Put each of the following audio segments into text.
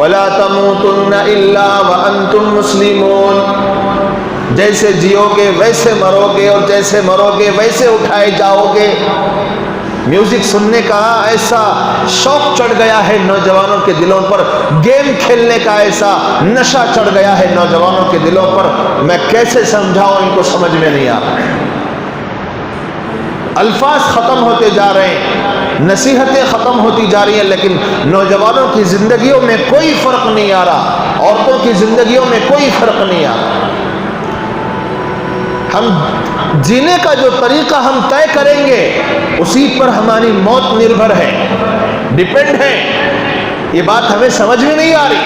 وَلَا تَمُوتُنَّ إِلَّا وَأَنْتُمْ مُسْلِمُونَ. جیسے جیو گے ویسے مرو گے، اور جیسے مرو گے ویسے اٹھائے جاؤ گے. میوزک سننے کا ایسا شوق چڑھ گیا ہے نوجوانوں کے دلوں پر، گیم کھیلنے کا ایسا نشہ چڑھ گیا ہے نوجوانوں کے دلوں پر، میں کیسے سمجھاؤں، ان کو سمجھ میں نہیں آ رہا. الفاظ ختم ہوتے جا رہے ہیں، نصیحتیں ختم ہوتی جا رہی ہیں، لیکن نوجوانوں کی زندگیوں میں کوئی فرق نہیں آ رہا، عورتوں کی زندگیوں میں کوئی فرق نہیں آ رہا. ہم جینے کا جو طریقہ ہم طے کریں گے اسی پر ہماری موت نربھر ہے، ڈیپینڈ ہے. یہ بات ہمیں سمجھ میں نہیں آ رہی.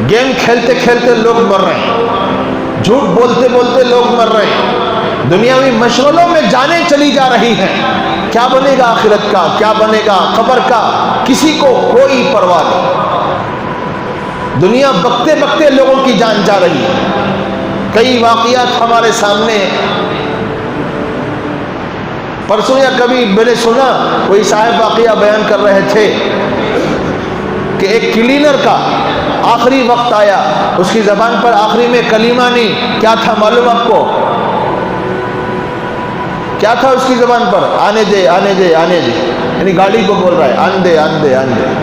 گیم کھیلتے کھیلتے لوگ مر رہے ہیں، جھوٹ بولتے بولتے لوگ مر رہے ہیں، دنیاوی مشغلوں میں جانیں چلی جا رہی ہیں. کیا بنے گا آخرت کا، کیا بنے گا قبر کا، کسی کو کوئی پرواہ نہیں. دنیا بکتے بکتے لوگوں کی جان جا رہی ہے. کئی واقعات ہمارے سامنے، پرسوں یا کبھی میں نے سنا کوئی صاحب واقعہ بیان کر رہے تھے کہ ایک کلینر کا آخری وقت آیا، اس کی زبان پر آخری میں کلمہ نہیں، کیا تھا معلوم آپ کو؟ کیا تھا اس کی زبان پر؟ آنے دے آنے دے آنے دے. یعنی گاڑی کو بول رہا ہے آن دے آن دے آن دے.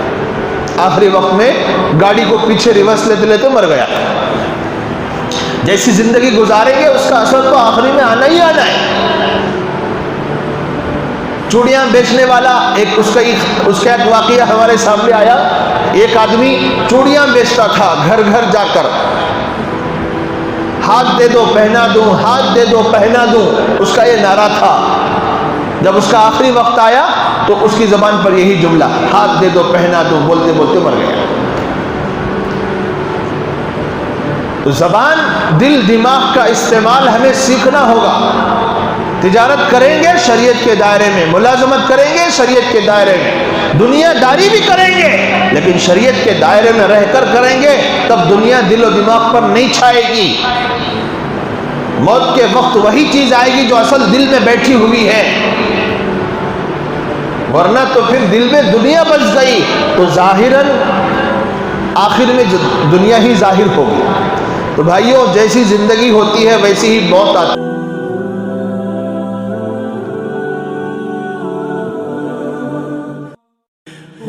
آخری وقت میں گاڑی کو پیچھے ریورس لیتے لیتے مر گیا. جیسی زندگی گزاریں گے اس کا اثر تو آخری میں آنا ہی آنا ہے. چوڑیاں بیچنے والا اس کا ایک واقعہ ہمارے سامنے آیا. ایک آدمی چوڑیاں بیچتا تھا گھر گھر جا کر، ہاتھ دے دو پہنا دوں، ہاتھ دے دو پہنا دوں، اس کا یہ نعرہ تھا. جب اس کا آخری وقت آیا تو اس کی زبان پر یہی جملہ، ہاتھ دے دو پہنا دوں، بولتے بولتے مر گیا. تو زبان، دل، دماغ کا استعمال ہمیں سیکھنا ہوگا. تجارت کریں گے شریعت کے دائرے میں، ملازمت کریں گے شریعت کے دائرے میں، دنیا داری بھی کریں گے لیکن شریعت کے دائرے میں رہ کر کریں گے، تب دنیا دل و دماغ پر نہیں چھائے گی. موت کے وقت وہی چیز آئے گی جو اصل دل میں بیٹھی ہوئی ہے، ورنہ تو پھر دل میں دنیا بس گئی تو ظاہراً آخر میں دنیا ہی ظاہر ہوگی. تو بھائیوں، جیسی زندگی ہوتی ہے ویسی ہی موت آتی ہے.